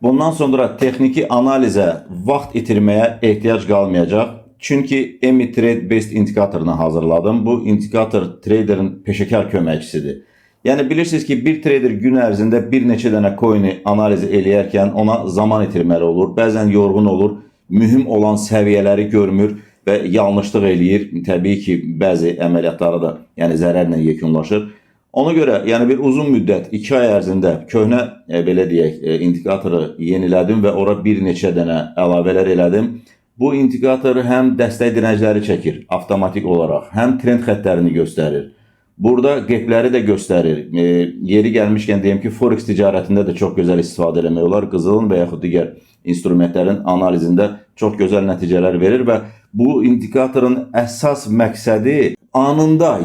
Bundan sonra texniki analizə vaxt itirməyə ehtiyac qalmayacaq. Çünki EMI Best indikatorunu hazırladım. Bu indikator traderin peşəkar köməkçisidir. Yəni bilirsiniz ki, bir trader gün ərzində bir neçə dənə coin'i analiz eləyərkən ona zaman itirməli olur. Bəzən yorğun olur, mühüm olan səviyyələri görmür və yanlışlıq eləyir. Təbii ki, bəzi əməliyyatları da zərərlə yekunlaşır. Ona görə bir uzun müddət 2 ay ərzində köhnə belə deyək indikatoru yenilədim və ora bir neçə dənə əlavələr elədim. Bu indikator həm dəstək direncləri çəkir avtomatik olaraq, həm trend xəttlərini göstərir. Burada qepləri də göstərir. Yeri gəlmişkən deyim ki, Forex ticarətində də çox gözəl istifadə eləmək olar. Qızılın və yaxud digər instrumentlərin analizində çox gözəl nəticələr verir və bu indikatorun əsas məqsədi anında,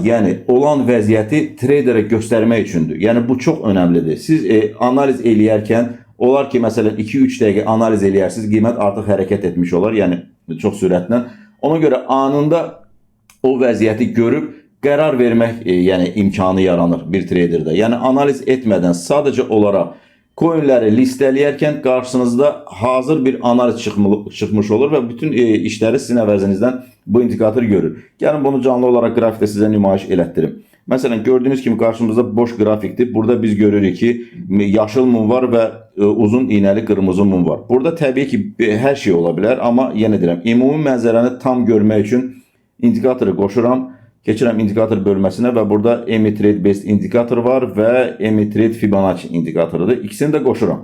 olan vəziyyəti traderə göstərmək üçündür. Bu çox önəmlidir. Siz analiz eləyərkən olar ki, məsələn 2-3 dəqiqə analiz eləyərsiniz, qiymət artıq hərəkət etmiş olar, çox sürətlə. Ona görə anında o vəziyyəti görüb qərar vermək imkanı yaranır bir traderdə. Analiz etmədən sadəcə olaraq coinləri listələyərkən qarşınızda hazır bir analiz çıxmış olur və bütün işləri sizin əvəzinizdən bu indikator görür. Gəlin bunu canlı olaraq qrafikdə sizə nümayiş elətdirim. Məsələn, gördüyünüz kimi qarşımızda boş qrafikdir. Burada biz görürük ki, yaşıl mum var və uzun iğnəli qırmızı mum var. Burada təbii ki, hər şey ola bilər, amma yenə deyirəm, ümumi mənzərəni tam görmək üçün indikatoru qoşuram. Keçirəm indikator bölməsinə və burada EMI Best indikator var və EMI Fibonacci indikatorudur. İkisini də qoşuram.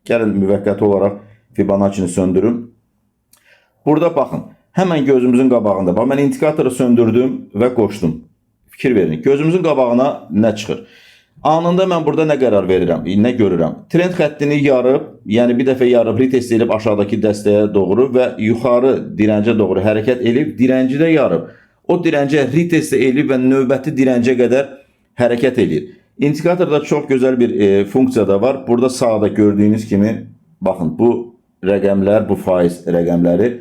Gəlin müvəqqəti olaraq Fibonacci-ni söndürüm. Burada baxın, həmən gözümüzün qabağında. Mən indikatoru söndürdüm və qoşdum. Fikir verin, gözümüzün qabağına nə çıxır? Anında mən burada nə qərar verirəm, nə görürəm? Trend xəttini yarıb, bir dəfə yarıb, retest edib aşağıdakı dəstəyə doğru və yuxarı direncə doğru hərəkət edib, direnci də yarıb. O direncə retest edib və növbəti direncə qədər hərəkət edir. İndikatorda çox gözəl bir funksiya da var. Burada sağda gördüyünüz kimi, baxın, bu rəqəmlər, bu faiz rəqəmləri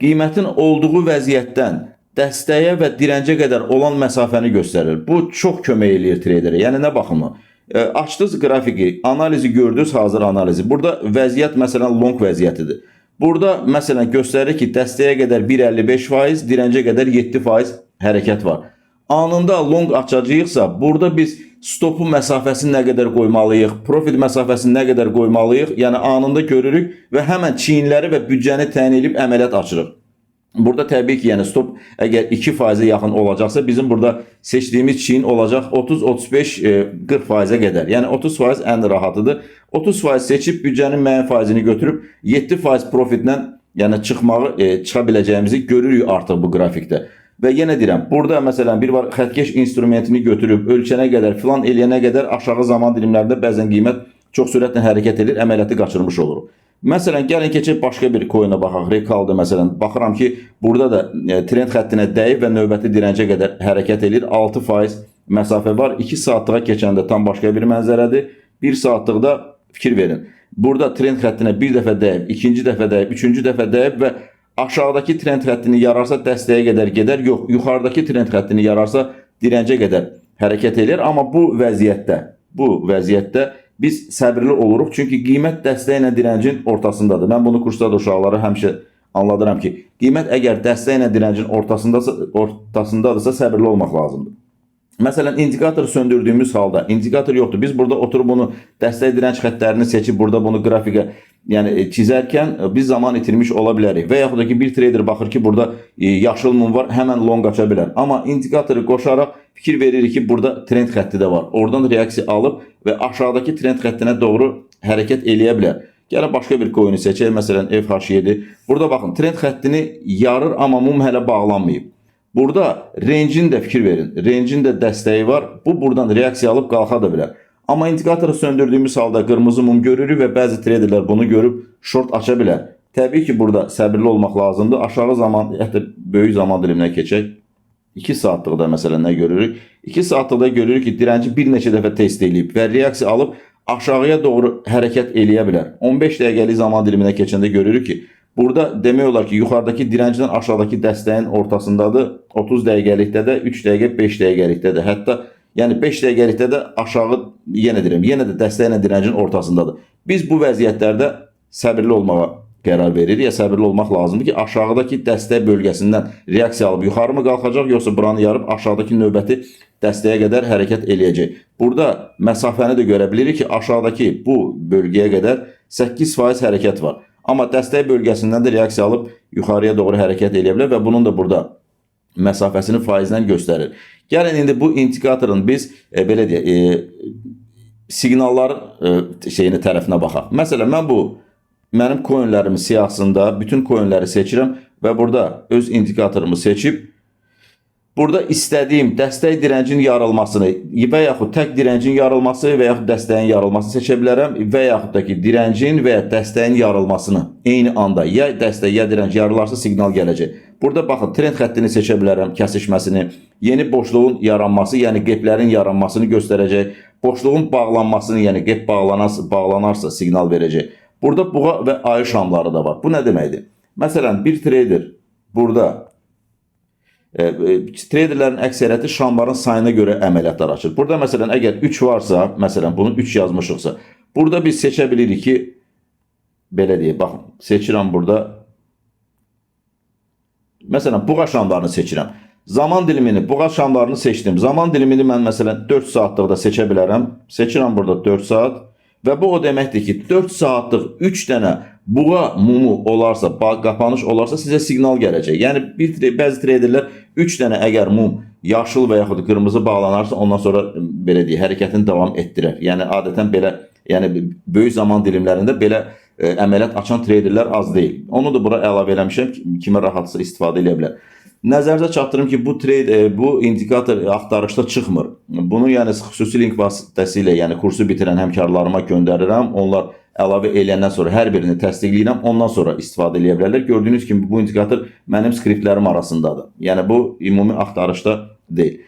qiymətin olduğu vəziyyətdən dəstəyə və direncə qədər olan məsafəni göstərir. Bu çox kömək eləyir traderə. Nə baxımı? Açdınız qrafiki, analizi gördünüz, hazır analizi. Burada vəziyyət məsələn long vəziyyətidir. Burada məsələn göstərir ki, dəstəyə qədər 1,55%, direncə qədər 7% hərəkət var. Anında long açacağıqsa, burada biz stopu məsafəsini nə qədər qoymalıyıq, profit məsafəsini nə qədər qoymalıyıq, anında görürük və həmən çiyinləri və büdcəni təyin edib əməliyyat açırıq. Burada təbii ki, stop əgər 2%-ə yaxın olacaqsa, bizim burada seçdiyimiz çiyin olacaq 30-35-40%-ə qədər. 30% ən rahatıdır. 30% seçib büdcənin müəyyən faizini götürüb 7% profitlə çıxa biləcəyimizi görürük artıq bu qrafikdə. Və yenə deyirəm, burada məsələn bir var xəttkeş instrumentini götürüb ölçənə qədər, filan eləyənə qədər aşağı zaman dilimlərində bəzən qiymət çox sürətlə hərəkət edir, əməliyyatı qaçırmış oluruq. Məsələn, gəlin keçib başqa bir coinə baxaq. Recal'da məsələn, baxıram ki, burada da trend xəttinə dəyib və növbəti direncə qədər hərəkət edir. 6% məsafə var. 2 saatlığa keçəndə tam başqa bir mənzərədir. 1 saatlıqda fikir verin. Burada trend xəttinə bir dəfə dəyib, ikinci dəfə dəyib, üçüncü dəfə dəyib və aşağıdakı trend xəttini yararsa dəstəyə qədər gedər. Yox, yuxarıdakı trend xəttini yararsa direncə qədər hərəkət edir. Amma bu vəziyyətdə biz səbirli oluruq, çünki qiymət dəstək ilə direncin ortasındadır. Mən bunu kursda da uşaqlara həmişə anladıram ki, qiymət əgər dəstək ilə direncin ortasındadırsa səbirli olmaq lazımdır. Məsələn, indikator söndürdüyümüz halda, indikator yoxdur. Biz burada oturub bunu dəstək direnç xəttlərini seçib, burada bunu qrafikə çizərkən biz zaman itirmiş ola bilərik. Və yaxud da ki, bir trader baxır ki, burada yaşıl mum var, həmən long aça bilər. Amma indikatoru qoşaraq fikir veririk ki, burada trend xətti də var. Oradan reaksiya alıb və aşağıdakı trend xəttinə doğru hərəkət eləyə bilər. Gəlin başqa bir coin'i seçək, məsələn FH7. Burada baxın, trend xəttini yarır, amma mum hələ bağlanmayıb. Burada range'in də fikir verin. Range'in də dəstəyi var. Bu buradan reaksiya alıb qalxa da bilər. Amma indikatoru söndürdüyümüz halda qırmızı mum görürük və bəzi traderlər bunu görüb short aça bilər. Təbii ki, burada səbirli olmaq lazımdır. Aşağı zaman, hətta böyük zaman diliminə keçək. 2 saatlıqda məsələn nə görürük? 2 saatlıqda görürük ki, direnci bir neçə dəfə test edib və reaksiya alıb aşağıya doğru hərəkət eləyə bilər. 15 dəqiqəlik zaman diliminə keçəndə görürük ki, burada demək olar ki, yuxarıdakı direncdən aşağıdakı dəstəyin ortasındadır. 30 dəqiqəlikdə də, 3 dəqiqə, 5 dəqiqəlikdə də, hətta Yəni 5 dəqiqəlikdə də aşağı yenə deyirəm, yenə də dəstəklə direncin ortasındadır. Biz bu vəziyyətlərdə səbirli olmağa qərar veririk. Ya səbirli olmaq lazımdır ki, aşağıdakı dəstək bölgəsindən reaksiya alıb yuxarı mı qalxacaq, yoxsa buranı yarıb aşağıdakı növbəti dəstəyə qədər hərəkət eləyəcək. Burada məsafəni də görə bilirik ki, aşağıdakı bu bölgəyə qədər 8% hərəkət var. Amma dəstək bölgəsindən də reaksiya alıb yuxarıya doğru hərəkət eləyə bilər və bunun da burada məsafəsini faizlə göstərir. Gəlin indi bu indikatorun biz belə deyək, siqnalların tərəfinə baxaq. Məsələn, mən mənim coinlərimin siyahısında bütün coinləri seçirəm və burada öz indikatorumu seçib burada istədiyim dəstək direncin yarılmasını və yaxud tək direncin yarılması və yaxud dəstəyin yarılmasını seçə bilərəm və yaxud da ki, direncin və ya dəstəyin yarılmasını eyni anda ya dəstək ya direnc yarılarsa siqnal gələcək. Burada baxın, trend xəttini seçə bilərəm, kəsişməsini, yeni boşluğun yaranması, yəni qeplərin yaranmasını göstərəcək, boşluğun bağlanmasını, yəni qep bağlanarsa siqnal verəcək. Burada buğa və ayı şamları da var. Bu nə deməkdir? Məsələn, bir trader burada traderlərin əksəriyyəti şamların sayına görə əməliyyatlar açır. Burada məsələn, əgər 3 varsa, məsələn, bunu 3 yazmışıqsa, burada biz seçə bilirik ki, belə deyək, baxın, seçirəm burada, məsələn, buğa şamlarını seçirəm. Zaman dilimini, buğa şamlarını seçdim. Zaman dilimini mən məsələn 4 saatlıqda seçə bilərəm. Seçirəm burada 4 saat və bu o deməkdir ki, 4 saatlıq 3 dənə buğa mumu olarsa, qapanış olarsa sizə siqnal gələcək. Yəni bəzi traderlər 3 dənə əgər mum yaşıl və yaxud qırmızı bağlanarsa, ondan sonra belə deyək, hərəkətini davam etdirər. Yəni adətən belə, yəni böyük zaman dilimlərində belə əməliyyat açan traderlər az deyil. Onu da bura əlavə eləmişəm, kimə rahatsa istifadə edə bilər. Nəzərinizə çatdırım ki, bu indikator axtarışda çıxmır. Bunu yəni xüsusi link vasitəsilə, yəni kursu bitirən həmkarlarıma göndərirəm. Onlar əlavə eləyəndən sonra hər birini təsdiqləyirəm. Ondan sonra istifadə edə bilərlər. Gördüyünüz kimi bu indikator mənim skriptlərim arasındadır. Yəni bu ümumi axtarışda deyil.